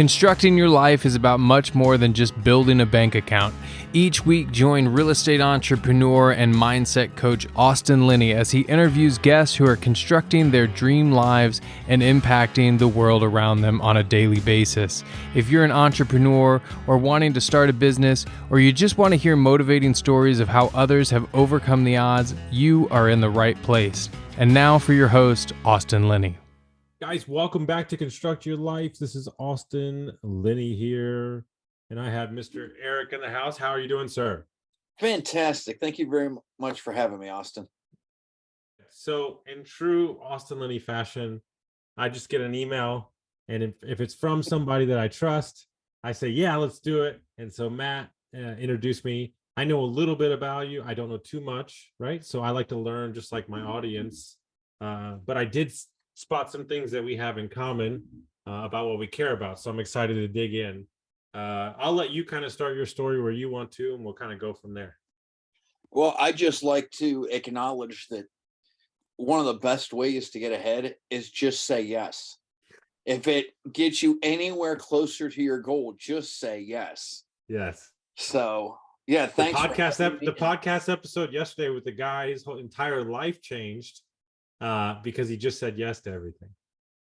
Constructing your life is about much more than just building a bank account. Each week, join real estate entrepreneur and mindset coach Austin Linney as he interviews guests who are constructing their dream lives and impacting the world around them on a daily basis. If you're an entrepreneur or wanting to start a business, or you just want to hear motivating stories of how others have overcome the odds, you are in the right place. And now for your host, Austin Linney. Guys, welcome back to Construct Your Life. This is Austin Linney here, and I have Mr. Eric in the house. How are you doing, sir? Fantastic. Thank you very much for having me, Austin. So in true Austin Linney fashion, I just get an email, and if it's from somebody that I trust, I say, yeah, let's do it. And so Matt introduced me. I know a little bit about you. I don't know too much, right? So I like to learn just like my audience. But I did spot some things that we have in common about what we care about. So I'm excited to dig in. I'll let you kind of start your story where you want to, and we'll kind of go from there. Well, I just like to acknowledge that one of the best ways to get ahead is just say yes. If it gets you anywhere closer to your goal, just say yes. Yes. So yeah, thanks. The podcast episode yesterday with the guy, his whole entire life changed because he just said yes to everything.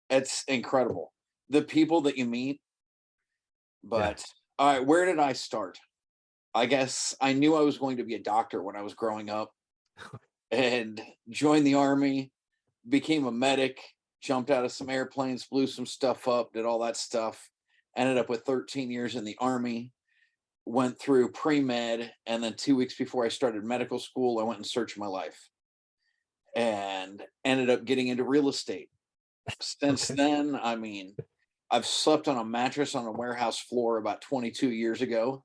It's incredible. The people that you meet. But all right, where did I start? I guess I knew I was going to be a doctor when I was growing up and joined the Army, became a medic, jumped out of some airplanes, blew some stuff up, did all that stuff, ended up with 13 years in the Army, went through pre-med, and then 2 weeks before I started medical school, I went and searched my life and ended up getting into real estate. Since then, I mean, I've slept on a mattress on a warehouse floor about 22 years ago,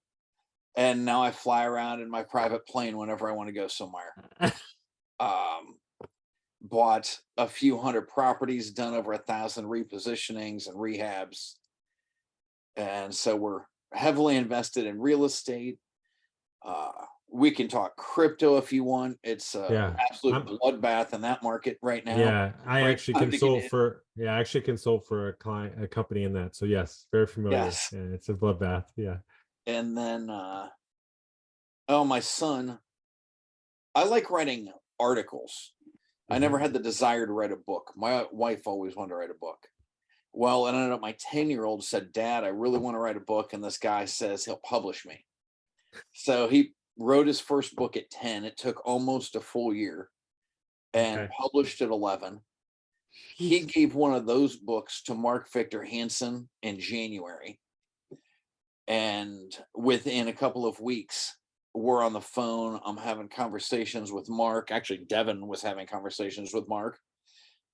and now I fly around in my private plane whenever I want to go somewhere. Bought a few hundred properties, done over 1,000 repositionings and rehabs, and so we're heavily invested in real estate. We can talk crypto if you want. It's absolute bloodbath in that market right now. Yeah, I actually consult for a client, a company in that. So yes, very familiar. Yes. Yeah, it's a bloodbath. Yeah. And then my son, I like writing articles. I never had the desire to write a book. My wife always wanted to write a book. Well, it ended up my 10-year-old said, Dad, I really want to write a book. And this guy says he'll publish me. So he wrote his first book at 10. It took almost a full year and published at 11. He gave one of those books to Mark Victor Hansen in January. And within a couple of weeks, we're on the phone. I'm having conversations with Mark. Actually, Devin was having conversations with Mark.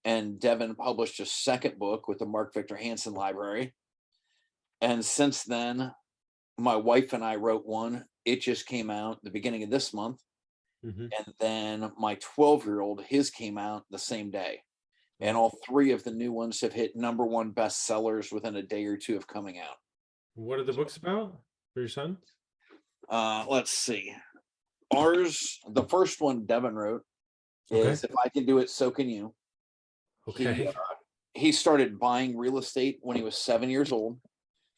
And Devin published a second book with the Mark Victor Hansen Library. And since then, my wife and I wrote one. It just came out the beginning of this month. And then my 12-year-old, his came out the same day. And all three of the new ones have hit #1 bestsellers within a day or two of coming out. What are the books about for your son? Let's see. Ours, the first one Devin wrote is If I Can Do It, So Can You. Okay. He started buying real estate when he was 7 years old,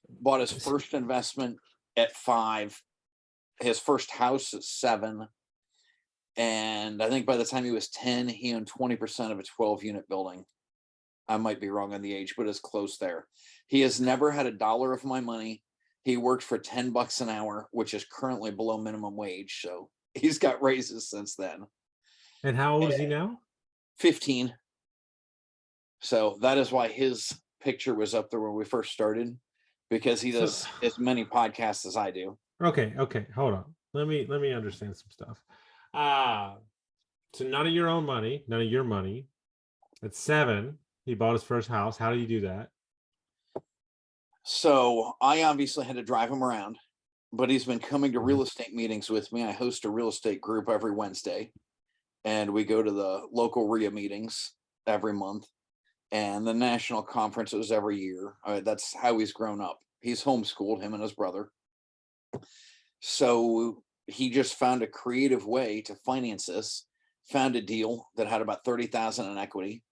bought his first investment at 5, his first house at 7. And I think by the time he was 10, he owned 20% of a 12-unit building. I might be wrong on the age, but it's close there. He has never had a dollar of my money. He worked for $10 an hour, which is currently below minimum wage. So he's got raises since then. And how old is he now? 15. So that is why his picture was up there when we first started, because he does as many podcasts as I do. Okay. Hold on. Let me understand some stuff. So none of your own money, none of your money. At 7, he bought his first house. How do you do that? So I obviously had to drive him around, but he's been coming to real estate meetings with me. I host a real estate group every Wednesday, and we go to the local REIA meetings every month and the national conferences every year. That's how he's grown up. He's homeschooled, him and his brother. So he just found a creative way to finance this, found a deal that had about $30,000 in equity,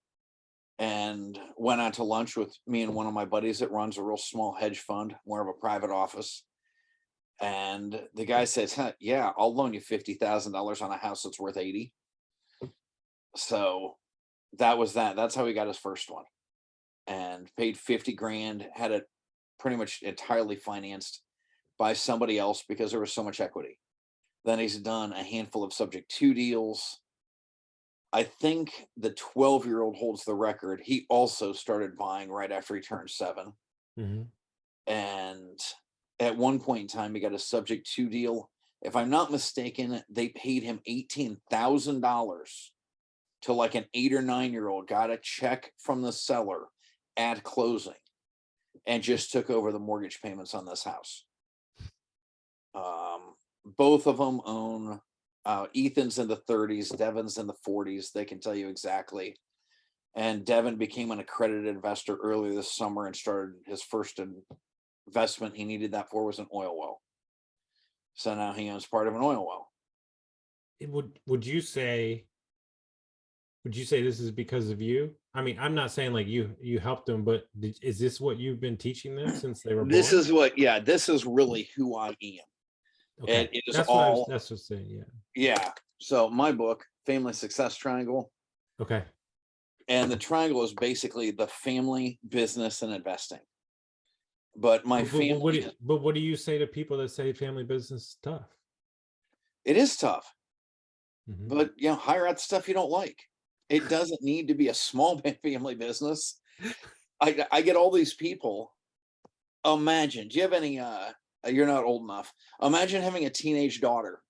and went out to lunch with me and one of my buddies that runs a real small hedge fund, more of a private office. And the guy says, huh, yeah, I'll loan you $50,000 on a house that's worth 80. So that was that. That's how he got his first one, and paid 50 grand, had it pretty much entirely financed by somebody else because there was so much equity. Then he's done a handful of subject to deals. I think the 12-year-old holds the record. He also started buying right after he turned 7. Mm-hmm. And at one point in time, he got a subject to deal. If I'm not mistaken, they paid him $18,000 to like an 8 or 9-year-old, got a check from the seller at closing and just took over the mortgage payments on this house. Both of them own, Ethan's in the 30s, Devin's in the 40s. They can tell you exactly. And Devin became an accredited investor earlier this summer and started his first investment he needed that for was an oil well. So now he owns part of an oil well. Would you say this is because of you? I mean, I'm not saying like you helped them, but is this what you've been teaching them since they were born? This is really who I am. Okay. It is that's all, that's what's saying, yeah. yeah. So my book, Family Success Triangle. Okay. And the triangle is basically the family, business, and investing. But my family. But what do you say to people that say family business is tough? It is tough. Mm-hmm. But hire out the stuff you don't like. It doesn't need to be a small family business. I get all these people. Imagine, do you have any you're not old enough. Imagine having a teenage daughter.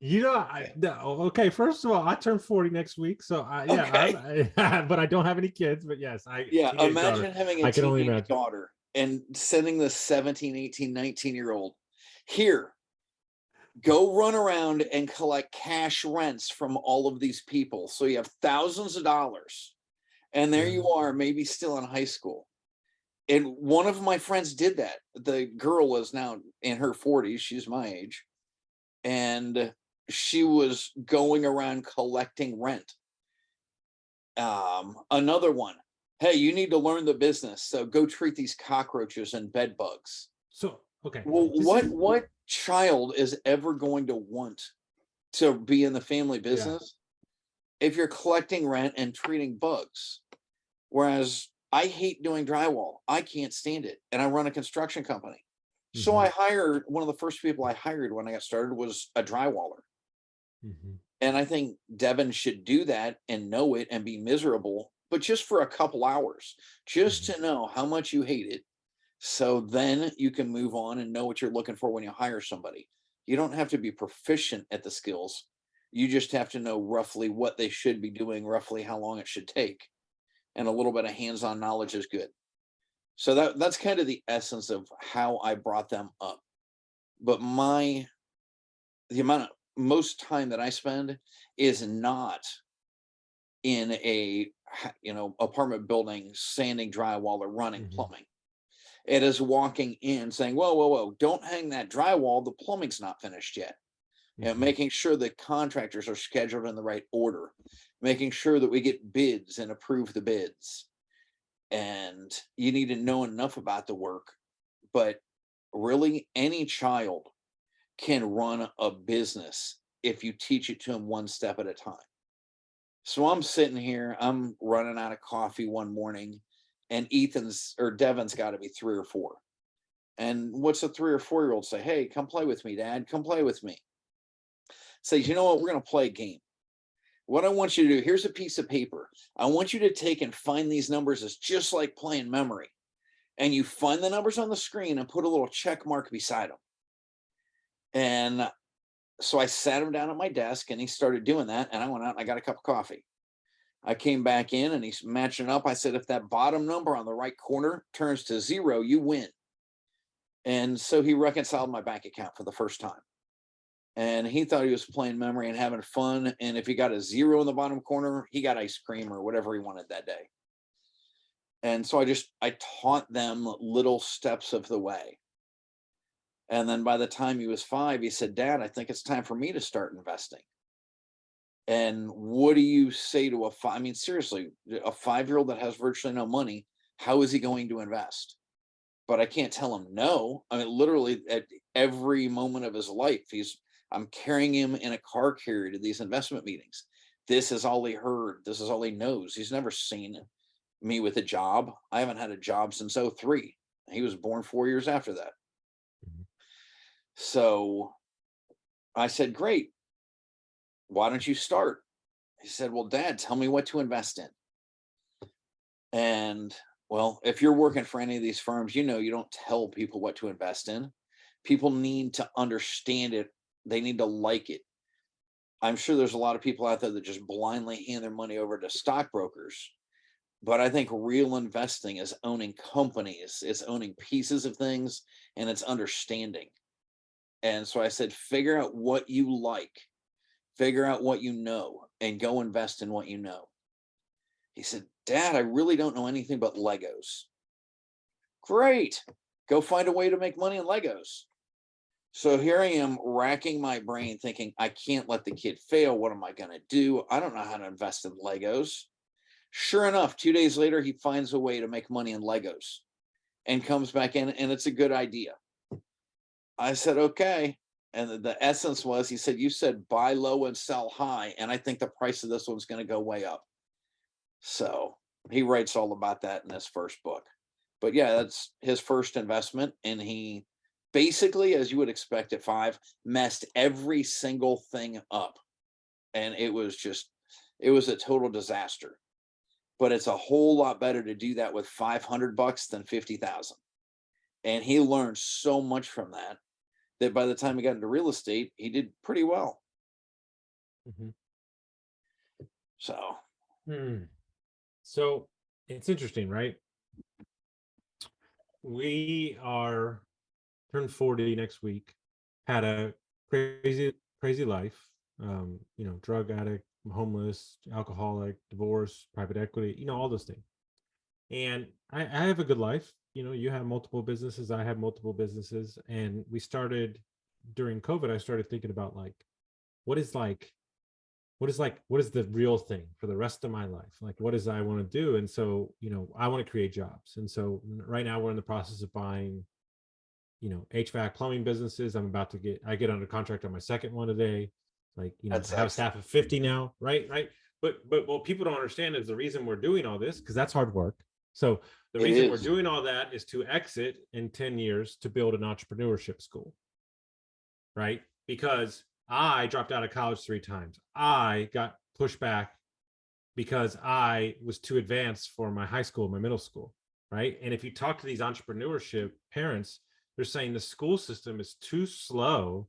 Okay, first of all, I turn 40 next week, so but I don't have any kids, but yes, imagine having a teenage daughter and sending the 17, 18, 19-year-old here, go run around and collect cash rents from all of these people. So you have thousands of dollars, and there you are, maybe still in high school. And one of my friends did that. The girl was now in her 40s. She's my age. And she was going around collecting rent. Another one, hey, you need to learn the business. So go treat these cockroaches and bed bugs. So, okay. Well, what child is ever going to want to be in the family business if you're collecting rent and treating bugs? Whereas I hate doing drywall. I can't stand it. And I run a construction company. Mm-hmm. So I hired, one of the first people I hired when I got started was a drywaller. Mm-hmm. And I think Devin should do that and know it and be miserable, but just for a couple hours, just to know how much you hate it. So then you can move on and know what you're looking for when you hire somebody. You don't have to be proficient at the skills. You just have to know roughly what they should be doing, roughly how long it should take. And a little bit of hands-on knowledge is good. So that's kind of the essence of how I brought them up. But the amount of most time that I spend is not in a apartment building, sanding drywall or running plumbing. It is walking in saying, whoa, don't hang that drywall. The plumbing's not finished yet. And making sure that contractors are scheduled in the right order, making sure that we get bids and approve the bids. And you need to know enough about the work, but really any child can run a business if you teach it to them one step at a time. So I'm sitting here, I'm running out of coffee one morning, and Devin's got to be 3 or 4. And what's a 3 or 4-year-old say? Hey, come play with me, Dad. Come play with me. Says, you know what? We're going to play a game. What I want you to do, here's a piece of paper. I want you to take and find these numbers. It's just like playing memory. And you find the numbers on the screen and put a little check mark beside them. And so I sat him down at my desk and he started doing that. And I went out and I got a cup of coffee. I came back in and he's matching up. I said, if that bottom number on the right corner turns to 0, you win. And so he reconciled my bank account for the first time. And he thought he was playing memory and having fun. And if he got a 0 in the bottom corner, he got ice cream or whatever he wanted that day. And so I taught them little steps of the way. And then by the time he was 5, he said, Dad, I think it's time for me to start investing. And what do you say to I mean, seriously, a 5-year-old that has virtually no money, how is he going to invest? But I can't tell him no. I mean, literally at every moment of his life, I'm carrying him in a car carrier to these investment meetings. This is all he heard. This is all he knows. He's never seen me with a job. I haven't had a job since '03. He was born 4 years after that. Mhm. So I said, great. Why don't you start? He said, well, Dad, tell me what to invest in. And well, if you're working for any of these firms, you know, you don't tell people what to invest in. People need to understand it. They need to like it. I'm sure there's a lot of people out there that just blindly hand their money over to stockbrokers. But I think real investing is owning companies, it's owning pieces of things, and it's understanding. And so I said, figure out what you like, figure out what you know, and go invest in what you know. He said, Dad, I really don't know anything but Legos. Great. Go find a way to make money in Legos. So here I am racking my brain thinking, I can't let the kid fail. What am I going to do? I don't know how to invest in Legos. Sure enough, 2 days later, he finds a way to make money in Legos and comes back in, and it's a good idea. I said, okay. And the essence was, he said, you said buy low and sell high. And I think the price of this one's going to go way up. So he writes all about that in his first book. But yeah, that's his first investment. And he basically, as you would expect at 5, messed every single thing up. And it was a total disaster. But it's a whole lot better to do that with $500 than 50,000. And he learned so much from that, that by the time he got into real estate, he did pretty well. Mhm. So So it's interesting, right? We are turned 40 next week, had a crazy life, drug addict, homeless, alcoholic, divorce, private equity, all those things. And I have a good life. You have multiple businesses, I have multiple businesses. And we started during COVID, I started thinking about what is the real thing for the rest of my life? Like, what is I want to do? And so, I want to create jobs. And so right now we're in the process of buying, HVAC plumbing businesses. I get under contract on my second one today. I have a staff of 50 now. Right. But what people don't understand is the reason we're doing all this, because that's hard work. So the reason we're doing all that is to exit in 10 years to build an entrepreneurship school. Right. Because I dropped out of college 3 times. I got pushed back because I was too advanced for my high school, my middle school, right? And if you talk to these entrepreneurship parents, they're saying the school system is too slow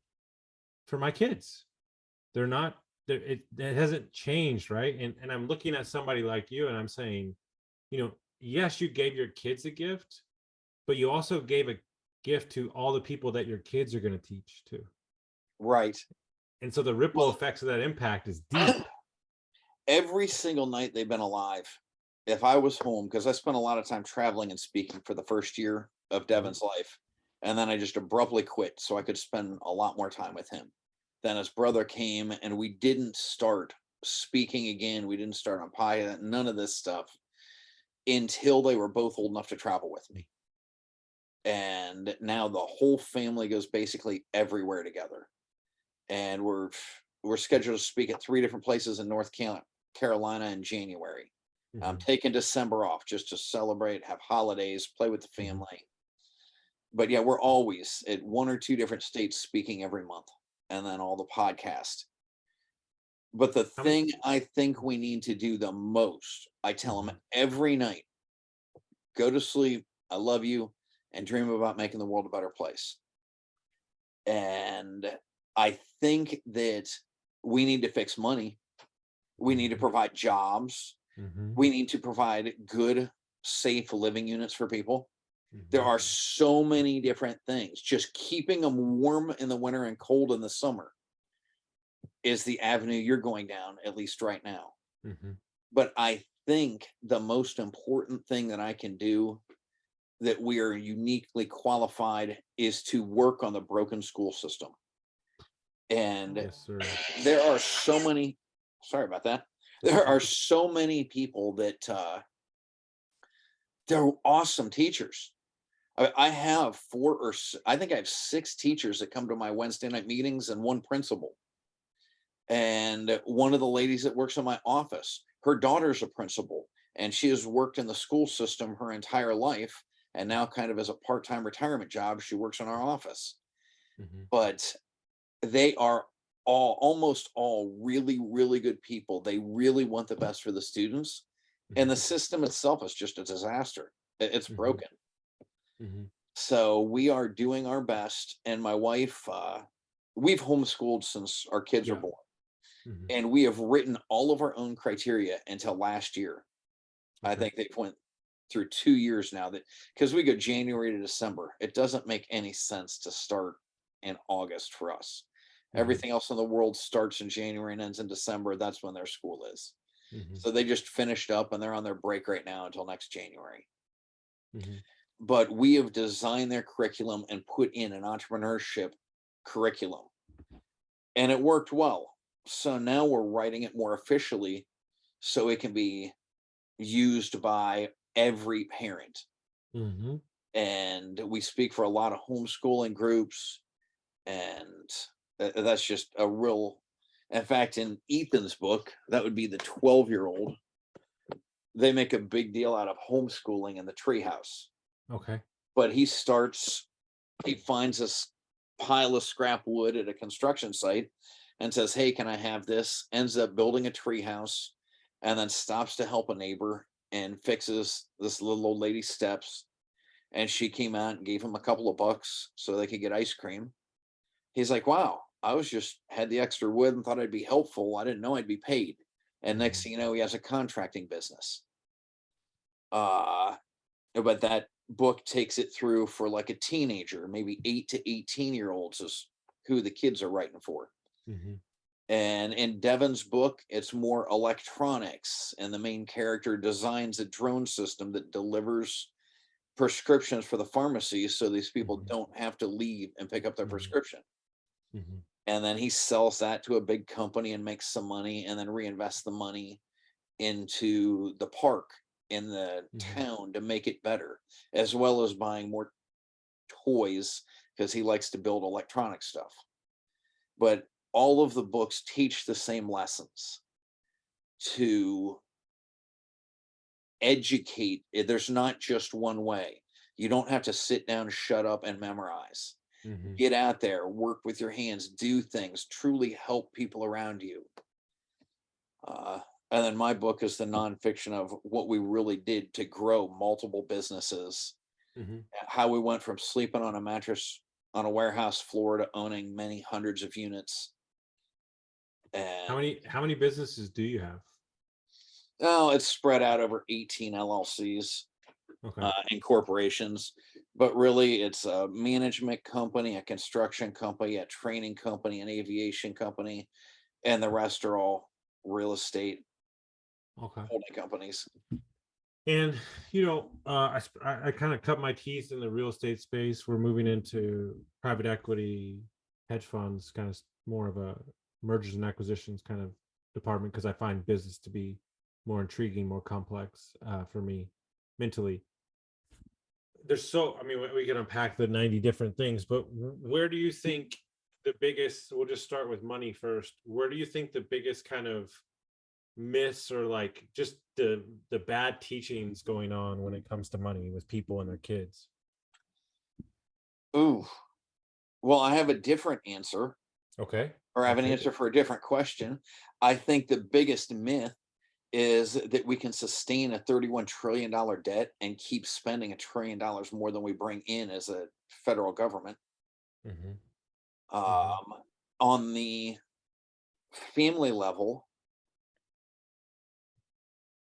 for my kids. They're not, it hasn't changed, right? And I'm looking at somebody like you and I'm saying, yes, you gave your kids a gift, but you also gave a gift to all the people that your kids are going to teach to. Right. And so the ripple effects of that impact is deep. Every single night they've been alive, if I was home, because I spent a lot of time traveling and speaking for the first year of Devin's life, and then I just abruptly quit so I could spend a lot more time with him. Then his brother came, and we didn't start speaking again. We didn't start on pie, none of this stuff, until they were both old enough to travel with me. And now the whole family goes basically everywhere together. And we're scheduled to speak at 3 different places in North Carolina in January. I'm taking December off just to celebrate, have holidays, play with the family. But yeah, we're always at 1 or 2 different states speaking every month, and then all the podcasts. But the thing I think we need to do the most, I tell them every night, go to sleep, I love you, and dream about making the world a better place. And I think that we need to fix money. We need to provide jobs. We need to provide good, safe living units for people. There are so many different things. Just keeping them warm in the winter and cold in the summer is the avenue you're going down, at least right now. But I think the most important thing that I can do, that we are uniquely qualified, is to work on the broken school system. And there are so many Sorry about that. There are so many people that they're awesome teachers. I have I think I have 6 teachers that come to my Wednesday night meetings and 1 principal. And one of the ladies that works in my office, her daughter's a principal, and she has worked in the school system her entire life. And now, kind of as a part-time retirement job, she works in our office. Mhm. But they are almost all really, really good people. They really want the best for the students. And the Mhm. system itself is just a disaster. It's Mhm. broken. Mhm. So we are doing our best. And my wife, we've homeschooled since our kids are Yeah. born. Mhm. And we have written all of our own criteria until last year. I Okay. think they've went through 2 years now, that because we go January to December. It doesn't make any sense to start in August for us. Mhm. Everything else in the world starts in January and ends in December. That's when their school is. Mhm. So they just finished up and they're on their break right now until next January. Mhm. But we have designed their curriculum and put in an entrepreneurship curriculum, and it worked well. So now we're writing it more officially so it can be used by every parent. Mhm. And we speak for a lot of homeschooling groups, and that's just a real, in fact, in Ethan's book, that would be the 12-year-old, they make a big deal out of homeschooling in the treehouse. Okay. But he finds this pile of scrap wood at a construction site and says, "Hey, can I have this?" Ends up building a treehouse, and then stops to help a neighbor and fixes this little old lady's steps. And she came out and gave him a couple of bucks so they could get ice cream. He's like, "Wow, I was just had the extra wood and thought I'd be helpful. I didn't know I'd be paid." And next Mhm. thing you know, he has a contracting business. Uh, but that book takes it through for like a teenager, maybe 8 to 18-year-olds is who the kids are writing for. Mhm. And in Devin's book, it's more electronics, and the main character designs a drone system that delivers prescriptions for the pharmacy so these people Mhm. don't have to leave and pick up their Mhm. prescription. Mhm. And then he sells that to a big company and makes some money and then reinvests the money into the park in the Mhm. town to make it better, as well as buying more toys because he likes to build electronic stuff. But all of the books teach the same lessons to educate. There's not just one way. You don't have to sit down, shut up, and memorize. Mhm. Get out there, work with your hands, do things, truly help people around you. Uh, and then my book is the nonfiction of what we really did to grow multiple businesses, Mhm. how we went from sleeping on a mattress on a warehouse floor to owning many hundreds of units. And How many businesses do you have? oh, it's spread out over 18 LLCs Okay. and corporations. But really, it's a management company, a construction company, a training company, an aviation company, and the rest are all real estate Okay. holding companies. And I kind of cut my teeth in the real estate space. We're moving into private equity, hedge funds, kind of more of a mergers and acquisitions kind of department because I find business to be more intriguing, more complex for me mentally. I mean, we can unpack the 90 different things, but where do you think the biggest, we'll just start with money first. Where do you think the biggest kind of myths or like just the bad teachings going on when it comes to money with people and their kids? Ooh, well, I have a different answer, Okay. or I I'll have an take it. answer for a different question. I think the biggest myth is that we can sustain a $31 trillion debt and keep spending $1 trillion more than we bring in as a federal government. Mm-hmm. Mm-hmm. Um, on the family level,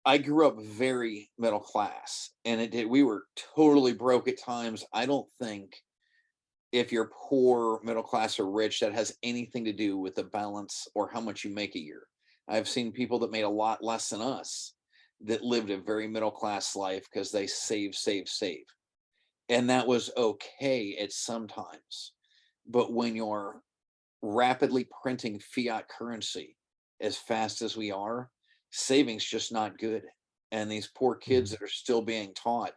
I grew up very middle class, and we were totally broke at times. I don't think if you're poor, middle class, or rich, that has anything to do with the balance or how much you make a year. I've seen people that made a lot less than us that lived a very middle class life because they save, save, save. And that was okay at sometimes. But when you're rapidly printing fiat currency as fast as we are, savings just not good. And these poor kids that are still being taught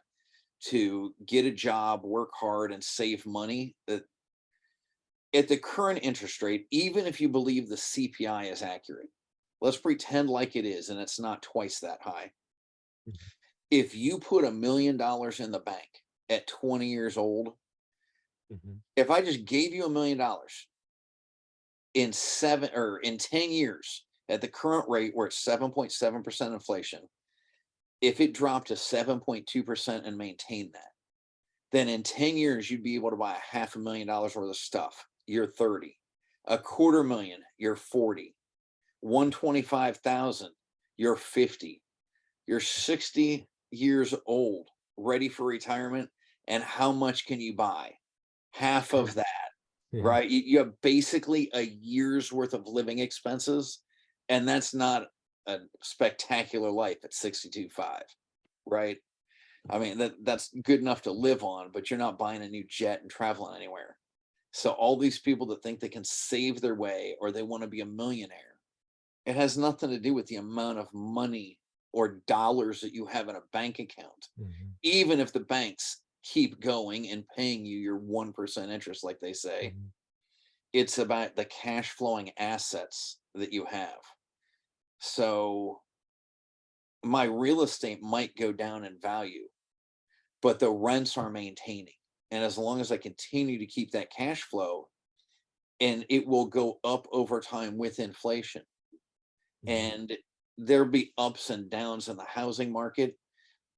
to get a job, work hard, and save money, that at the current interest rate, even if you believe the CPI is accurate, let's pretend like it is and it's not twice that high. If you put $1 million in the bank at 20 years old, if I just gave you $1 million in 10 years at the current rate where it's 7.7% inflation, if it dropped to 7.2% and maintained that, then in 10 years, you'd be able to buy $500,000 worth of stuff. You're 30. $250,000, you're 40. 125,000, you're 50. You're 60 years old, ready for retirement. And how much can you buy? Half of that, right? You have basically a year's worth of living expenses. And that's not a spectacular life at 62.5, right? I mean, that's good enough to live on, but you're not buying a new jet and traveling anywhere. So all these people that think they can save their way or they want to be a millionaire, it has nothing to do with the amount of money or dollars that you have in a bank account. Even if the banks keep going and paying you your 1% interest, like they say, it's about the cash flowing assets that you have. So my real estate might go down in value, but the rents are maintaining. And as long as I continue to keep that cash flow, and it will go up over time with inflation. And there'll be ups and downs in the housing market,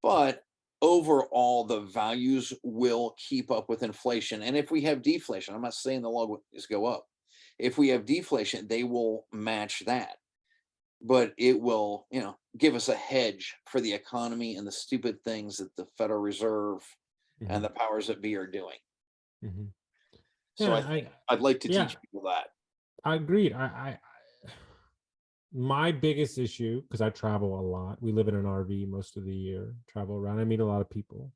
but overall the values will keep up with inflation. And if we have deflation, I'm not saying the law is go up. If we have deflation, they will match that. But it will, give us a hedge for the economy and the stupid things that the Federal Reserve and the powers that be are doing. So I'd like to teach people that. I agreed. My biggest issue, because I travel a lot, we live in an RV most of the year, travel around, I meet a lot of people.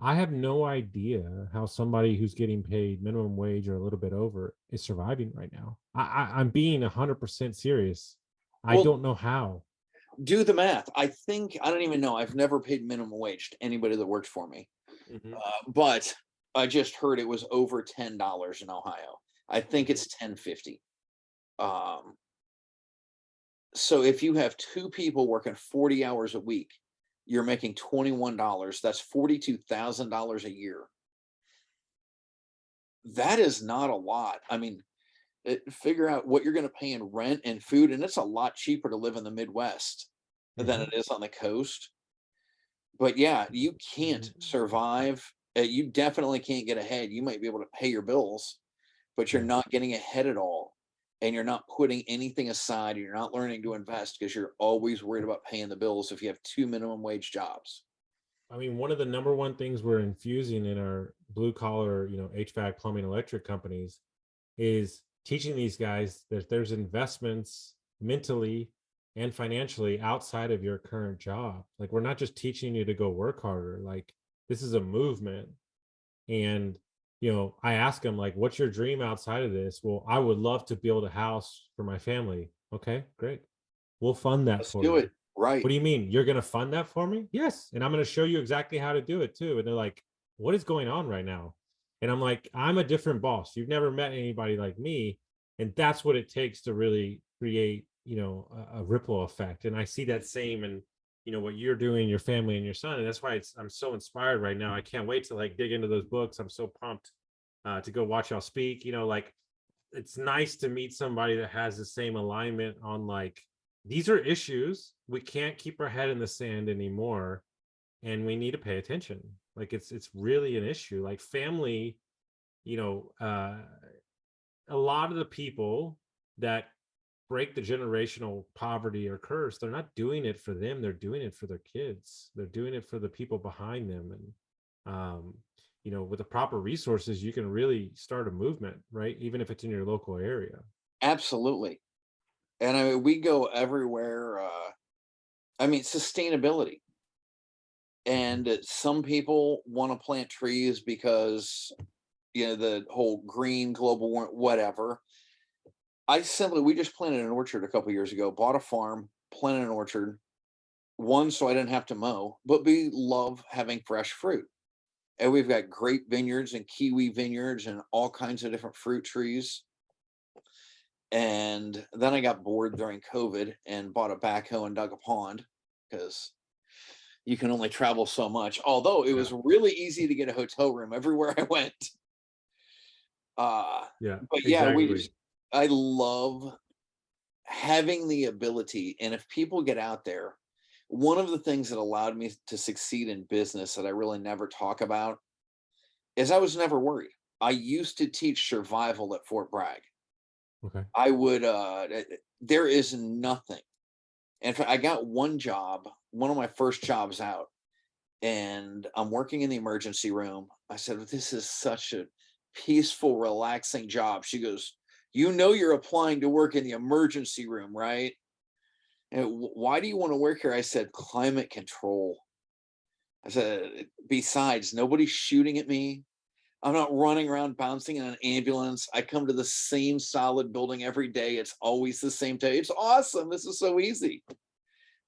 I have no idea how somebody who's getting paid minimum wage or a little bit over is surviving right now. I'm being 100% serious. I don't know how. Do the math. I don't even know. I've never paid minimum wage to anybody that works for me. But I just heard it was over $10 in Ohio. I think it's $10.50. So if you have two people working 40 hours a week, you're making $21. That's $42,000 a year. That is not a lot. I mean, figure out what you're going to pay in rent and food, and it's a lot cheaper to live in the Midwest than it is on the coast. But yeah, you can't survive. You definitely can't get ahead. You might be able to pay your bills, but you're not getting ahead at all. And you're not putting anything aside. You're not learning to invest because you're always worried about paying the bills if you have two minimum wage jobs. I mean, one of the number one things we're infusing in our blue collar, HVAC, plumbing, electric companies is teaching these guys that there's investments mentally and financially outside of your current job. Like, we're not just teaching you to go work harder. Like, this is a movement. And I ask them, like, what's your dream outside of this? Well, I would love to build a house for my family. Okay, great. We'll fund that for you. Let's do it. Right. What do you mean? You're going to fund that for me? Yes. And I'm going to show you exactly how to do it too. And they're like, what is going on right now? And I'm like, I'm a different boss. You've never met anybody like me. And that's what it takes to really create, a ripple effect. And I see that same in what you're doing, your family and your son. And that's why I'm so inspired right now. I can't wait to dig into those books. I'm so pumped to go watch y'all speak. It's nice to meet somebody that has the same alignment on these are issues. We can't keep our head in the sand anymore, and we need to pay attention. It's really an issue. Family, a lot of the people that break the generational poverty or curse, they're not doing it for them. They're doing it for their kids. They're doing it for the people behind them. And, with the proper resources, you can really start a movement, right? Even if it's in your local area. Absolutely. And I mean, we go everywhere. Sustainability. And some people want to plant trees because, the whole green global warming, whatever. we just planted an orchard a couple years ago, bought a farm, planted an orchard. One, so I didn't have to mow, but we love having fresh fruit. And we've got grape vineyards and kiwi vineyards and all kinds of different fruit trees. And then I got bored during COVID and bought a backhoe and dug a pond because you can only travel so much. Although it was really easy to get a hotel room everywhere I went. But yeah, exactly. I love having the ability. And if people get out there, one of the things that allowed me to succeed in business that I really never talk about is I was never worried. I used to teach survival at Fort Bragg. Okay. I would, there is nothing. In fact, I got one job, one of my first jobs out, and I'm working in the emergency room. I said, this is such a peaceful, relaxing job. She goes, you know, you're applying to work in the emergency room, right? And why do you want to work here? I said, climate control. I said, besides, nobody's shooting at me. I'm not running around bouncing in an ambulance. I come to the same solid building every day. It's always the same day. It's awesome. This is so easy.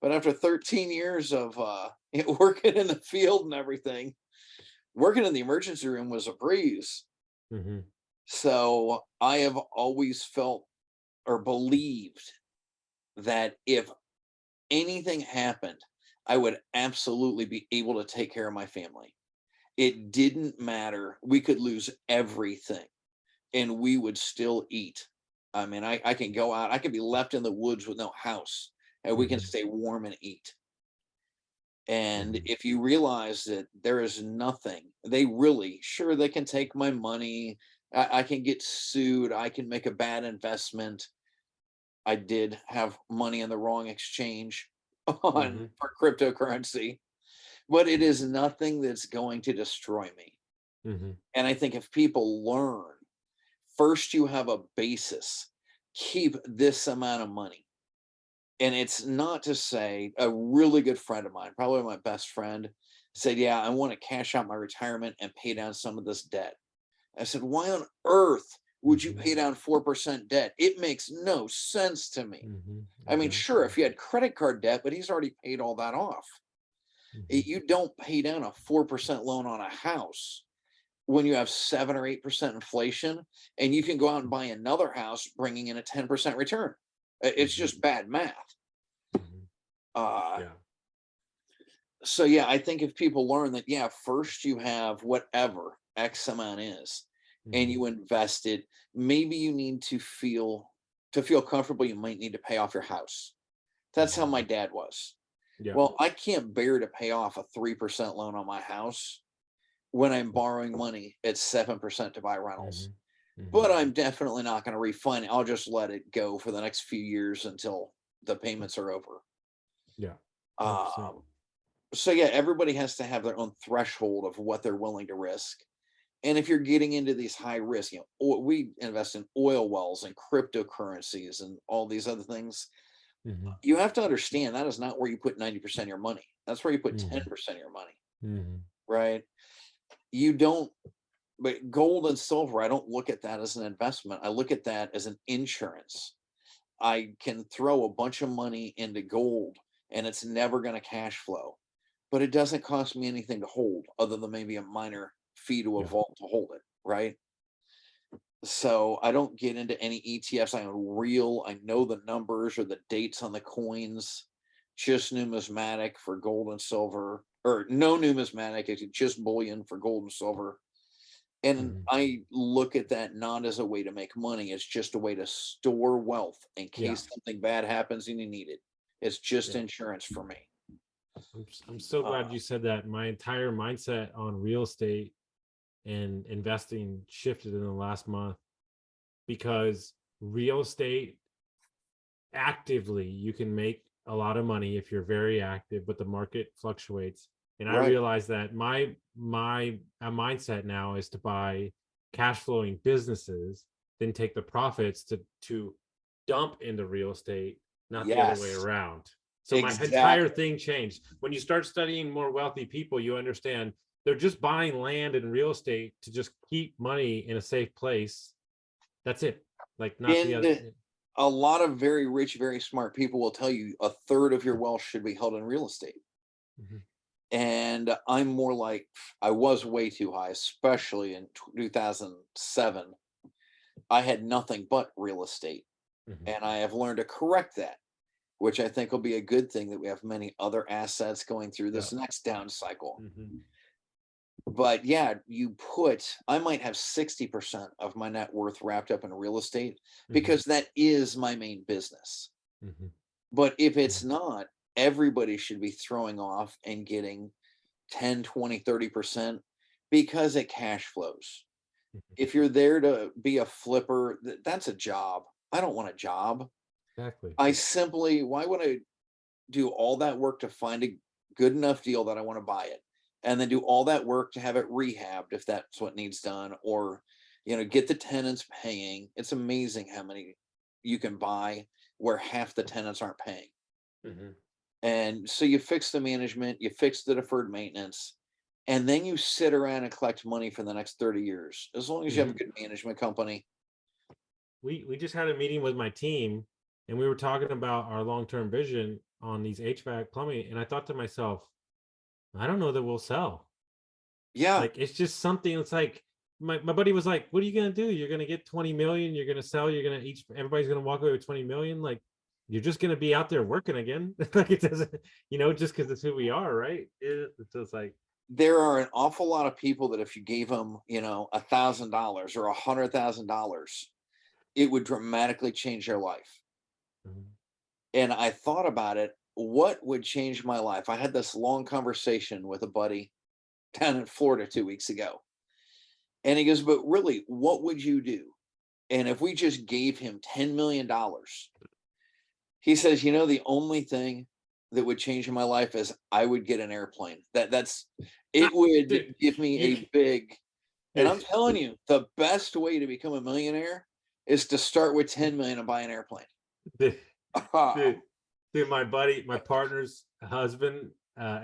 But after 13 years of working in the field and everything, working in the emergency room was a breeze. Mm-hmm. So I have always felt or believed that if anything happened, I would absolutely be able to take care of my family. It didn't matter. We could lose everything and we would still eat. I mean, I can go out, I can be left in the woods with no house and we can stay warm and eat. And if you realize that there is nothing, they really, sure, they can take my money. I can get sued. I can make a bad investment. I did have money in the wrong exchange on for cryptocurrency, but it is nothing that's going to destroy me. And I think if people learn, first you have a basis, keep this amount of money. And it's not to say, a really good friend of mine, probably my best friend, said, yeah, I want to cash out my retirement and pay down some of this debt. I said, why on earth would you pay down 4% debt? It makes no sense to me. I mean, sure, if you had credit card debt, but he's already paid all that off. You don't pay down a 4% loan on a house when you have 7 or 8% inflation, and you can go out and buy another house bringing in a 10% return. It's just bad math. So yeah, I think if people learn that, yeah, first you have whatever X amount is, and you invest it, maybe you need to feel comfortable, you might need to pay off your house. That's how my dad was. Well, I can't bear to pay off a 3% loan on my house when I'm borrowing money at 7% to buy rentals. But I'm definitely not going to refinance. I'll just let it go for the next few years until the payments are over. So yeah, everybody has to have their own threshold of what they're willing to risk. And if you're getting into these high risk, we invest in oil wells and cryptocurrencies and all these other things. You have to understand that is not where you put 90% of your money. That's where you put 10% of your money, right? You don't. But gold and silver, I don't look at that as an investment. I look at that as an insurance. I can throw a bunch of money into gold and it's never going to cash flow, but it doesn't cost me anything to hold other than maybe a minor fee to a vault to hold it, right? So I don't get into any ETFs. I know the numbers or the dates on the coins, just numismatic for gold and silver, or no numismatic, it's just bullion for gold and silver. And I look at that not as a way to make money. It's just a way to store wealth in case something bad happens and you need it. It's just insurance for me. I'm so glad you said that. My entire mindset on real estate and investing shifted in the last month, because real estate, actively, you can make a lot of money if you're very active, but the market fluctuates. And I realized that my mindset now is to buy cash flowing businesses, then take the profits to dump into real estate, not the other way around. So my entire thing changed. When you start studying more wealthy people, you understand they're just buying land and real estate to just keep money in a safe place. That's it. Like not the other. a lot of very rich, very smart people will tell you a third of your wealth should be held in real estate. Mhm. And I'm more like, I was way too high, especially in 2007. I had nothing but real estate. Mhm. And I have learned to correct that, which I think will be a good thing, that we have many other assets going through Yeah. this next down cycle. Mhm. But yeah, I might have 60% of my net worth wrapped up in real estate Mhm. because that is my main business. Mhm. But if it's Mhm. not, everybody should be throwing off and getting 10, 20, 30% because it cash flows. Mhm. If you're there to be a flipper, that's a job. I don't want a job. Exactly. Why would I do all that work to find a good enough deal that I want to buy it? And then do all that work to have it rehabbed if that's what needs done, or, get the tenants paying. It's amazing how many you can buy where half the tenants aren't paying. Mhm. And so you fix the management, you fix the deferred maintenance, and then you sit around and collect money for the next 30 years. As long as you have a Mhm. good management company. We just had a meeting with my team, and we were talking about our long-term vision on these HVAC plumbing, and I thought to myself, I don't know that we'll sell. Yeah. Like, it's just something. It's like my buddy was like, "What are you gonna do? You're gonna get 20 million. You're gonna sell. You're gonna everybody's gonna walk away with 20 million. Like, you're just gonna be out there working again. Like, it doesn't, just because it's who we are, right? It's just like, There are an awful lot of people that if you gave them, $1,000 or $100,000, it would dramatically change their life. mhm, And I thought about it. What would change my life? I had this long conversation with a buddy down in Florida 2 weeks ago. And he goes, but really, what would you do? And if we just gave him $10 million, he says, the only thing that would change my life is I would get an airplane. It would dude, give me you, a big, and dude, I'm telling you, the best way to become a millionaire is to start with 10 million and buy an airplane. dude, dude, dude, my partner's husband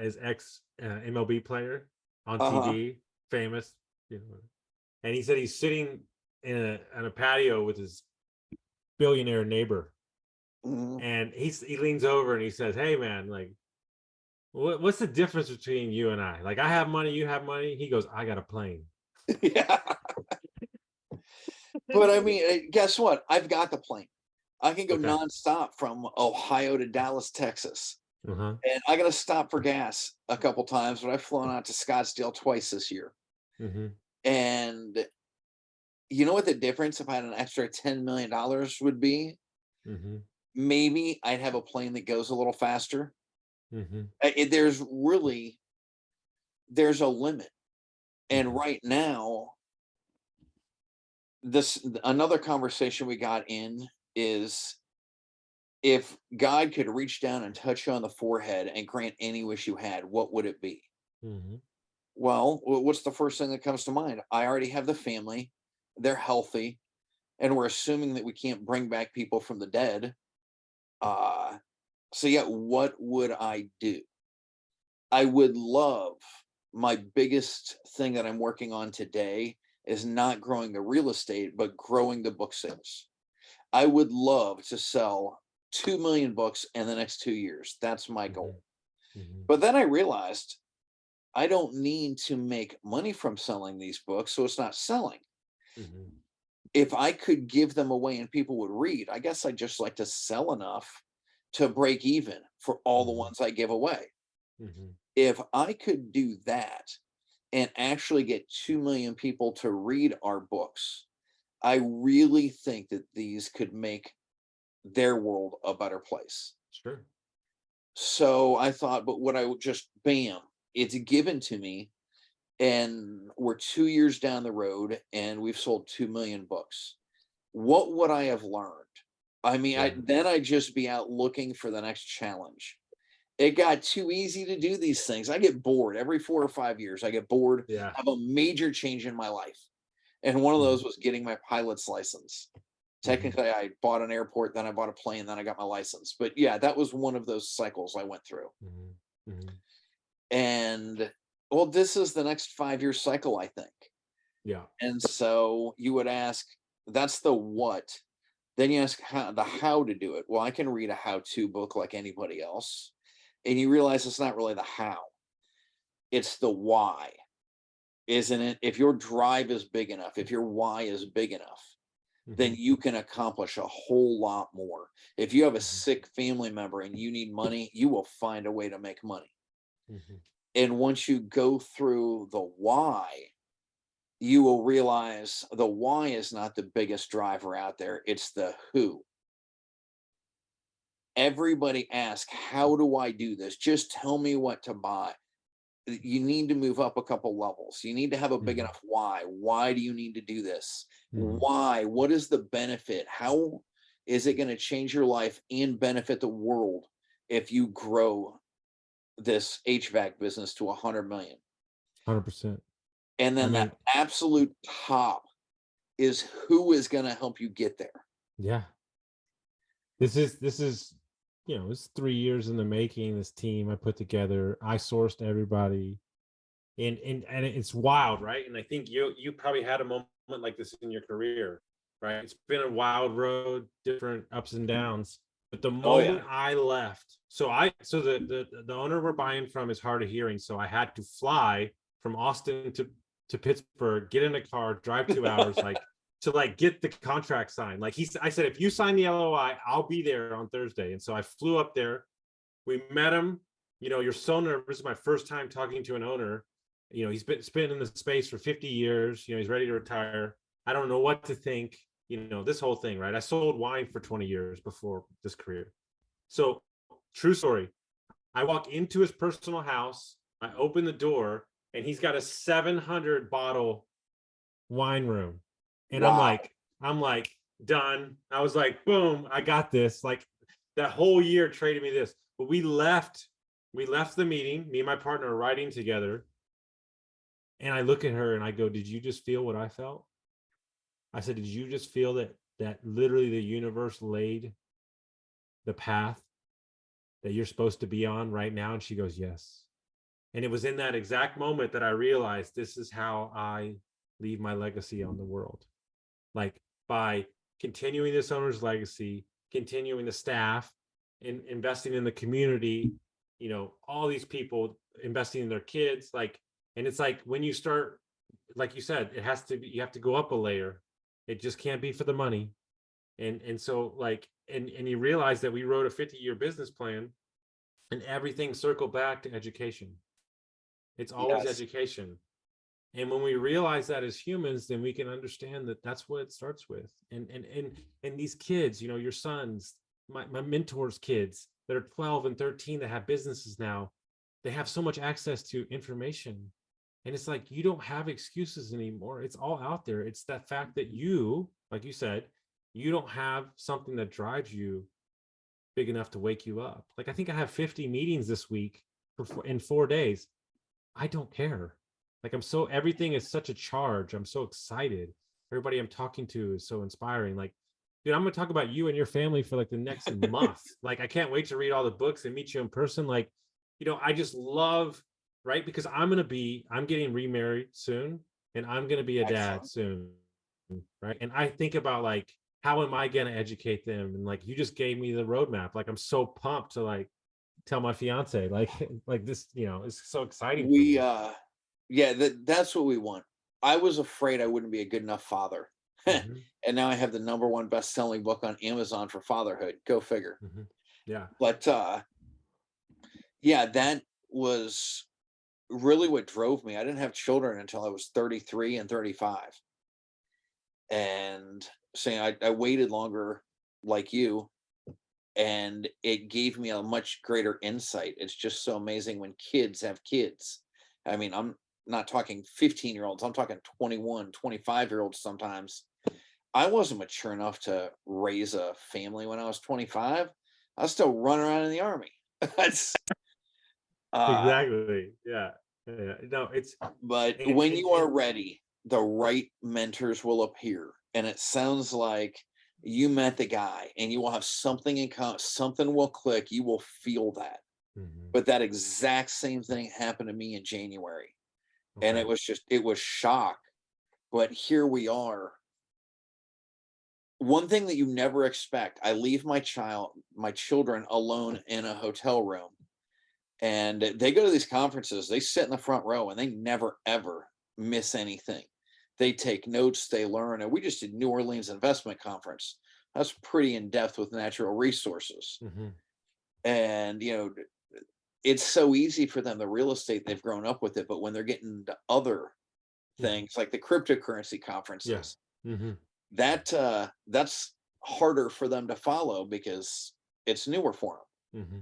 is ex MLB player on Uh-huh. TV, famous, and he said he's sitting on a patio with his billionaire neighbor, Mhm. and he leans over and he says, "Hey, man, like, what's the difference between you and I? Like, I have money, you have money." He goes, "I got a plane." Yeah. But I mean, guess what? I've got the plane. I can go Okay. nonstop from Ohio to Dallas, Texas. Uh-huh. And I got to stop for gas a couple times, but I've flown out to Scottsdale twice this year. Mm-hmm. And you know what the difference if I had an extra $10 million would be? Mm-hmm. Maybe I'd have a plane that goes a little faster. Mm-hmm. There's a limit. And Mm-hmm. right now, another conversation we got in is, if God could reach down and touch you on the forehead and grant any wish you had, what would it be? Mm-hmm. Well, what's the first thing that comes to mind? I already have the family, they're healthy, and we're assuming that we can't bring back people from the dead. Uh, so yeah, what would I do? I would love, my biggest thing that I'm working on today is not growing the real estate, but growing the book sales. I would love to sell 2 million books in the next 2 years. That's my Mm-hmm. goal. Mm-hmm. But then I realized I don't need to make money from selling these books, so it's not selling. Mm-hmm. If I could give them away and people would read, I guess I'd just like to sell enough to break even for all the Mm-hmm. ones I give away. Mm-hmm. If I could do that and actually get 2 million people to read our books, I really think that these could make their world a better place. Sure. So I thought, but what I would just, bam, it's given to me. And we're 2 years down the road and we've sold 2 million books. What would I have learned? I mean, Yeah. I'd just be out looking for the next challenge. It got too easy to do these things. I get bored every 4 or 5 years. I get bored, Yeah. have a major change in my life. And one of Mm-hmm. those was getting my pilot's license. Mm-hmm. Technically, I bought an airport, then I bought a plane, then I got my license. But yeah, that was one of those cycles I went through. Mm-hmm. Mm-hmm. And well, this is the next 5 year cycle, I think. Yeah. And so you would ask, that's the what. Then you ask how to do it. Well, I can read a how-to book like anybody else. And you realize it's not really the how, it's the why, isn't it? If your drive is big enough, if your why is big enough, then Mhm. you can accomplish a whole lot more. If you have a Mhm. sick family member and you need money, you will find a way to make money. Mhm. And once you go through the why, you will realize the why is not the biggest driver out there, it's the who. Everybody asks, how do I do this? Just tell me what to buy. You need to move up a couple levels. You need to have a big Mhm. enough why. Why do you need to do this? Mhm. Why? What is the benefit? How is it going to change your life and benefit the world if you grow this HVAC business to 100 million? 100%. And I then mean, that absolute top is who is going to help you get there. yeah. This is it's 3 years in the making. This team I put together, I sourced everybody, and it's wild, right? And I think you probably had a moment like this in your career, right? It's been a wild road, different ups and downs. But the Oh yeah. moment I left, so the owner we're buying from is hard of hearing, so I had to fly from Austin to Pittsburgh, get in a car, drive 2 hours, like to like get the contract signed. Like I said, if you sign the LOI, I'll be there on Thursday. And so I flew up there. We met him. You're so nervous. This is my first time talking to an owner. He's been in the space for 50 years. He's ready to retire. I don't know what to think. This whole thing, right? I sold wine for 20 years before this career. So, true story. I walk into his personal house. I open the door, and he's got a 700 bottle wine room. And Wow. I'm like, done. I was like, boom, I got this. Like that whole year traded me this. But we left the meeting, me and my partner are riding together. And I look at her and I go, did you just feel what I felt? I said, did you just feel that literally the universe laid the path that you're supposed to be on right now? And she goes, yes. And it was in that exact moment that I realized this is how I leave my legacy on the world. Like by continuing this owner's legacy, continuing the staff, investing in the community, all these people investing in their kids, and it's like when you start, like you said, you have to go up a layer. It just can't be for the money. And so and you realize that we wrote a 50-year business plan and everything circled back to education. It's always Yes. education. And when we realize that as humans, then we can understand that that's what it starts with. And these kids, your sons, my mentors' kids that are 12 and 13 that have businesses now, they have so much access to information. And it's like you don't have excuses anymore. It's all out there. It's that fact that you, like you said, you don't have something that drives you big enough to wake you up. Like I think I have 50 meetings this week in 4 days. I don't care. Like everything is such a charge. I'm so excited. Everybody I'm talking to is so inspiring. Like, dude, I'm gonna talk about you and your family for like the next month. Like, I can't wait to read all the books and meet you in person. Like, I just love, right? Because I'm getting remarried soon, and I'm gonna be a dad Excellent. soon, right? And I think about like, how am I gonna educate them? And like, you just gave me the roadmap. Like, I'm so pumped to like tell my fiance, like, like this, it's so exciting for We me. yeah, that's what we want. I was afraid I wouldn't be a good enough father. Mm-hmm. And now I have the #1 best-selling book on Amazon for fatherhood. Go figure. Mm-hmm. Yeah. But yeah, that was really what drove me. I didn't have children until I was 33 and 35. And saying I waited longer like you, and it gave me a much greater insight. It's just so amazing when kids have kids. I mean, I'm not talking 15-year-olds, I'm talking 21, 25-year-olds sometimes. I wasn't mature enough to raise a family when I was 25. I was still running around in the army. That's uh Exactly. Yeah. Yeah. No, it's but when and you are ready, the right mentors will appear. And it sounds like you met the guy and you will have something in common, something will click, you will feel that. Mhm. But that exact same thing happened to me in January. And Okay. it was shock. But here we are one thing that you never expect, I leave my children alone in a hotel room, and they go to these conferences, they sit in the front row and they never ever miss anything. They take notes, they learn. And we just did New Orleans Investment Conference. That's pretty in depth with natural resources. Mm-hmm. And, it's so easy for them, the real estate, they've grown up with it. But when they're getting into other things like the cryptocurrency conferences, Mm-hmm. that's harder for them to follow because it's newer for them. Mm-hmm.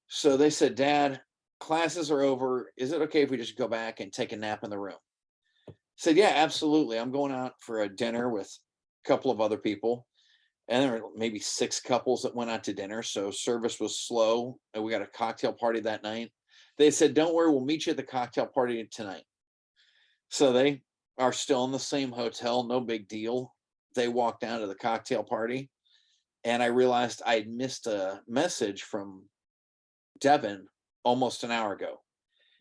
So they said, Dad, classes are over. Is it okay if we just go back and take a nap in the room? I said, yeah, absolutely. I'm going out for a dinner with a couple of other people. And there were maybe 6 couples that went out to dinner. So service was slow. And we got a cocktail party that night. They said, don't worry, we'll meet you at the cocktail party tonight. So they are still in the same hotel. No big deal. They walked down to the cocktail party. And I realized I had missed a message from Devin almost an hour ago.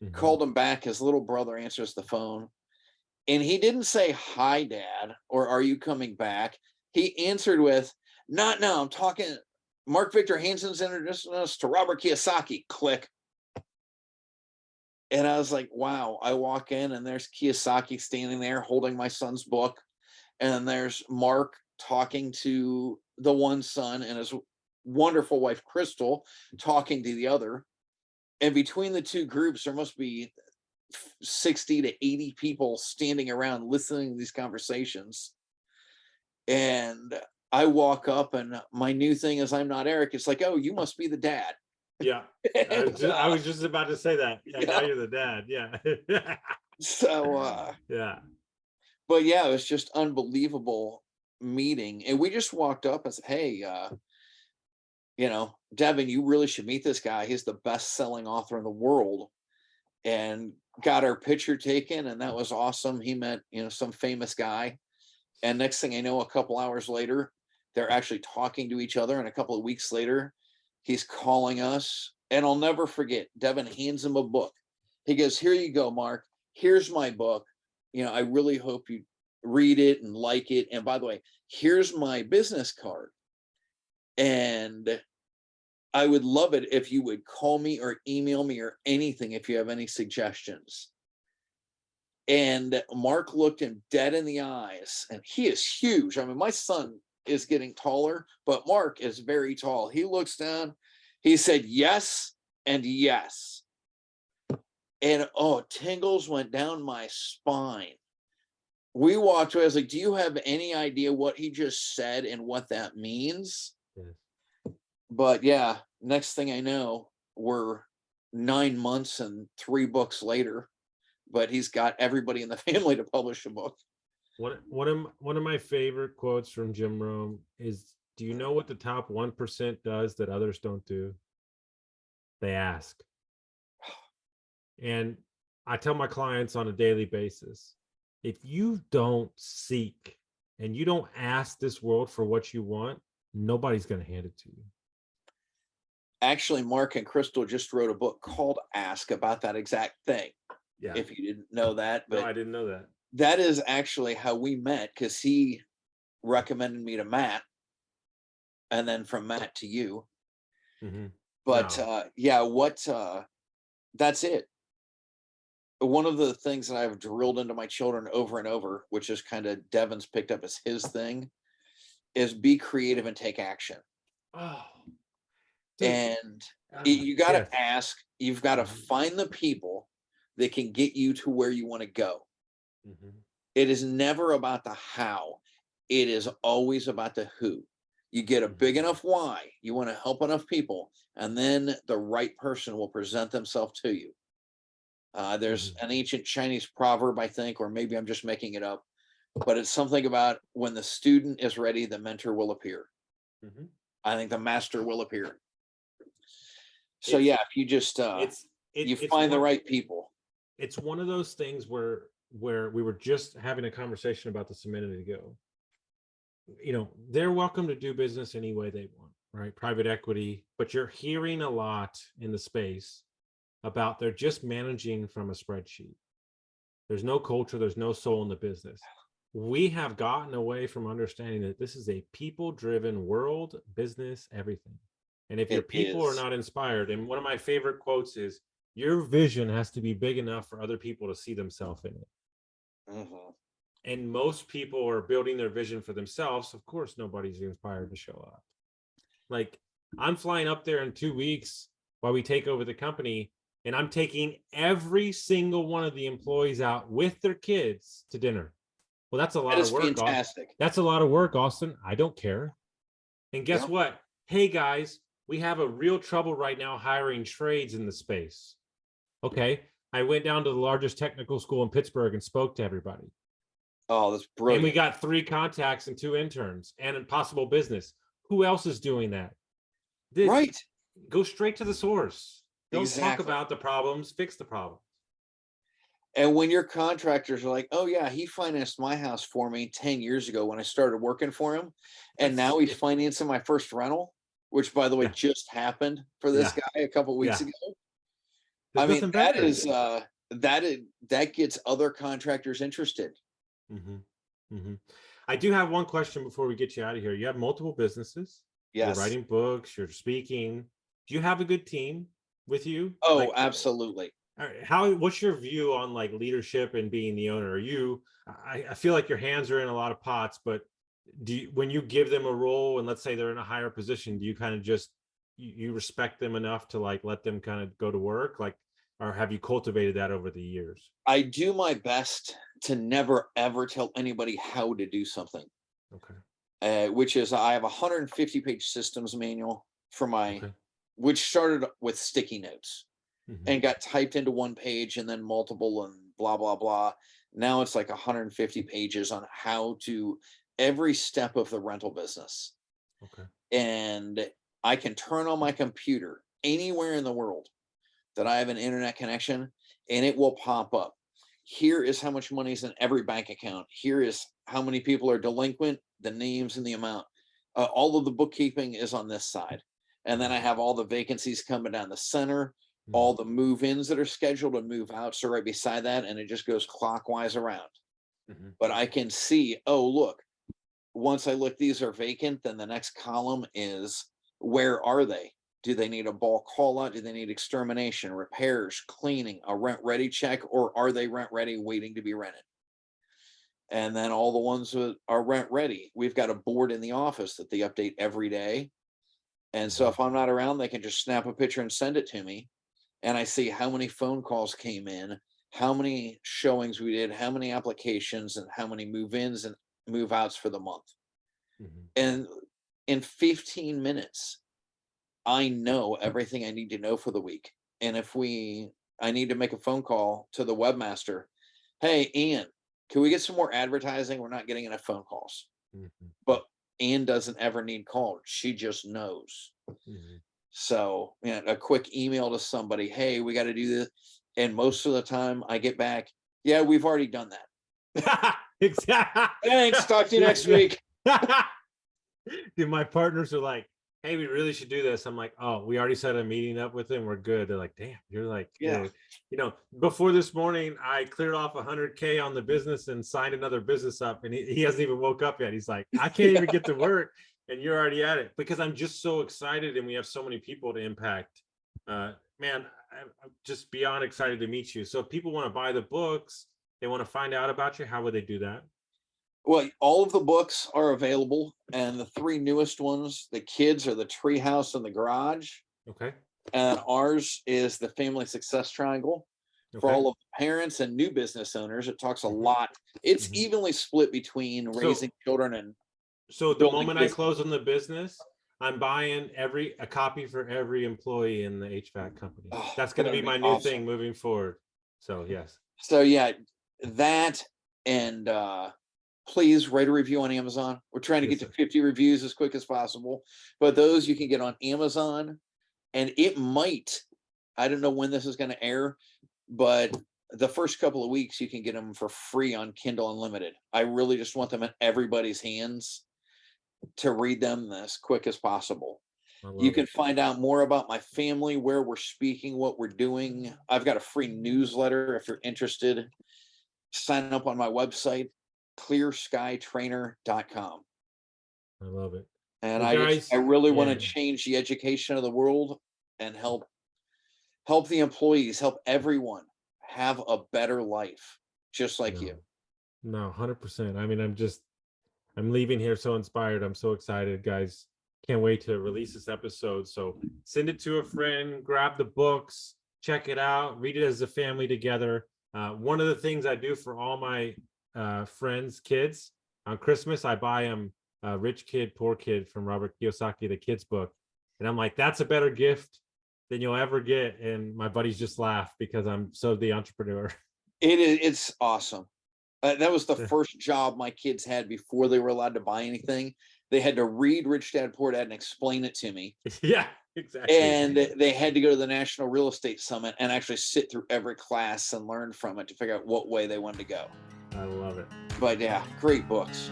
Mm-hmm. Called him back. His little brother answers the phone. And he didn't say, hi, Dad, or are you coming back? He answered with, not now. I'm talking. Mark Victor Hansen's introducing us to Robert Kiyosaki. Click. And I was like, wow. I walk in and there's Kiyosaki standing there holding my son's book. And then there's Mark talking to the one son and his wonderful wife, Crystal, talking to the other. And between the two groups, there must be 60 to 80 people standing around listening to these conversations. And I walk up and my new thing is I'm not Eric. It's like, oh, you must be the dad. Yeah. I was just about to say that. Yeah, now you're the dad. Yeah. So yeah. But yeah, it was just unbelievable meeting. And we just walked up and said, hey, Devin, you really should meet this guy. He's the best-selling author in the world. And got our picture taken, and that was awesome. He met, some famous guy. And next thing I know, a couple hours later, they're actually talking to each other. And a couple of weeks later, he's calling us. And I'll never forget, Devin hands him a book. He goes, here you go, Mark. Here's my book. I really hope you read it and like it. And by the way, here's my business card. And I would love it if you would call me or email me or anything if you have any suggestions. And Mark looked him dead in the eyes, and he is huge. I mean, my son is getting taller, but Mark is very tall. He looks down, he said, yes, and yes. And tingles went down my spine. We walked away. I was like, do you have any idea what he just said and what that means? Yes. But yeah, next thing I know, we're 9 months and 3 books later. But he's got everybody in the family to publish a book. One of my favorite quotes from Jim Rohn is, do you know what the top 1% does that others don't do? They ask. And I tell my clients on a daily basis, if you don't seek and you don't ask this world for what you want, nobody's going to hand it to you. Actually, Mark and Crystal just wrote a book called Ask about that exact thing. Yeah. If you didn't know that. But no, I didn't know that. That is actually how we met, because he recommended me to Matt, and then from Matt to you. Mm-hmm. But wow. That's it. One of the things that I've drilled into my children over and over, which is kind of Devin's picked up as his thing, is be creative and take action. Oh. Dude. And you got to ask, you've got to find the people that can get you to where you want to go. Mm-hmm. It is never about the how. It is always about the who. You get a big enough why, you want to help enough people, and then the right person will present themselves to you. There's an ancient Chinese proverb, I think, or maybe I'm just making it up, but it's something about when the student is ready, the mentor will appear. Mm-hmm. I think the master will appear. So if you just you find the right people. It's one of those things where we were just having a conversation about this a minute ago. They're welcome to do business any way they want, right? Private equity, but you're hearing a lot in the space about they're just managing from a spreadsheet. There's no culture, there's no soul in the business. we have gotten away from understanding that this is a people-driven world, business, everything. And if your It people are is. not inspired, and one of my favorite quotes is, your vision has to be big enough for other people to see themselves in it. Mhm. And most people are building their vision for themselves. Of course, nobody's inspired to show up. Like, I'm flying up there in 2 weeks while we take over the company, and I'm taking every single one of the employees out with their kids to dinner. Well, that's a lot That of is work. fantastic. That's a lot of work, Austin. I don't care. And guess Yep. what? Hey guys, we have a real trouble right now hiring trades in the space. Okay. I went down to the largest technical school in Pittsburgh and spoke to everybody. Oh, that's And we brilliant. got 3 contacts and 2 interns and a possible business. Who else is doing that? Right. Go straight to the source. Don't talk Exactly. about the problems, fix the problem. And when your contractors are like, oh yeah, he financed my house for me 10 years ago when I started working for him. And now he's financing my first rental, which by the way, Yeah. just happened for this Yeah. guy a couple weeks Yeah. ago. There's I mean, nothing that better. is that gets other contractors interested. I do have one question before we get you out of here. You have multiple businesses. You're Yes. writing books, you're speaking. Do you have a good team with you? Oh, Like, absolutely. what's your view on like leadership and being the owner? Are you, I feel like your hands are in a lot of pots, but do you, when you give them a role and let's say they're in a higher position, do you kind of just, you respect them enough to like let them kind of go to work? Like, or have you cultivated that over the years? I do my best to never ever tell anybody how to do something. Okay. Which is I have a 150-page systems manual for my, Okay. which started with sticky notes Mhm. and got typed into one page and then multiple and blah blah blah. Now it's like 150 pages on how to every step of the rental business. Okay. And I can turn on my computer anywhere in the world that I have an internet connection and it will pop up. Here is how much money is in every bank account. Here is how many people are delinquent, the names and the amount. All of the bookkeeping is on this side. And then I have all the vacancies coming down the center. All the move-ins that are scheduled and move-outs are right beside that. And it just goes clockwise around. Mhm. But I can see, oh, look, once I look, these are vacant, then the next column is where are they? Do they need a bulk call out? Do they need extermination, repairs, cleaning, a rent ready check, or are they rent ready waiting to be rented? And then all the ones that are rent ready, we've got a board in the office that they update every day. And so if I'm not around, they can just snap a picture and send it to me. And I see how many phone calls came in, how many showings we did, how many applications, and how many move ins and move outs for the month. Mhm. And in 15 minutes, I know everything I need to know for the week. And if I need to make a phone call to the webmaster, hey, Ian, can we get some more advertising? We're not getting enough phone calls. Mhm. But Ian doesn't ever need called. She just knows. Mhm. So, a quick email to somebody, hey, we got to do this. And most of the time I get back, yeah, we've already done that. Exactly. Thanks. Talk to you next week. Dude, my partners are like, hey, we really should do this. I'm like, oh, we already set a meeting up with them. We're good. They're like, damn, you're like, Yeah. Before this morning, I cleared off 100K on the business and signed another business up. And he hasn't even woke up yet. He's like, I can't even get to work. And you're already at it because I'm just so excited and we have so many people to impact. Man, I'm just beyond excited to meet you. So if people want to buy the books, they want to find out about you, how would they do that? Well, all of the books are available, and the 3 newest ones, the kids are the treehouse and the garage. Okay. And ours is the family success triangle for Okay. all of the parents and new business owners. It talks a Mhm. lot. It's Mhm. evenly split between raising children and So the building moment I business. close on the business, I'm buying a copy for every employee in the HVAC company. Oh, That's going to that'd be be my new awesome. thing moving forward. So yes. So yeah, that and please write a review on Amazon. We're trying to Yes, get to sir. 50 reviews as quick as possible, but those you can get on Amazon. And it might, I don't know when this is going to air, but the first couple of weeks you can get them for free on Kindle Unlimited. I really just want them in everybody's hands to read them as quick as possible. You can find out more about my family, where we're speaking, what we're doing. I've got a free newsletter if you're interested. Sign up on my website. clearskytrainer.com. I love it. And Well, I really want to yeah. change the education of the world and help the employees, help everyone have a better life, just like you. No, 100%. I mean, I'm leaving here so inspired. I'm so excited, guys. Can't wait to release this episode. So send it to a friend, grab the books, check it out, read it as a family together. One of the things I do for all my friends' kids on Christmas, I buy them Rich Kid, Poor Kid from Robert Kiyosaki, the kids book. And I'm like, that's a better gift than you'll ever get. And my buddies just laugh because I'm so the entrepreneur. It's awesome. That was the first job my kids had before they were allowed to buy anything. They had to read Rich Dad Poor Dad and explain it to me. Yeah, exactly. And they had to go to the National Real Estate Summit and actually sit through every class and learn from it to figure out what way they wanted to go. I love it. But yeah, great books.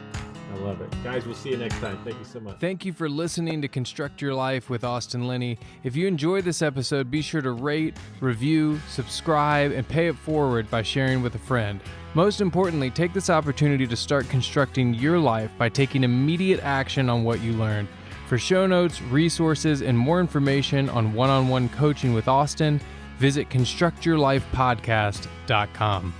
I love it. Guys, we'll see you next time. Thank you so much. Thank you for listening to Construct Your Life with Austin Linney. If you enjoyed this episode, be sure to rate, review, subscribe, and pay it forward by sharing with a friend. Most importantly, take this opportunity to start constructing your life by taking immediate action on what you learned. For show notes, resources, and more information on one-on-one coaching with Austin, visit constructyourlifepodcast.com.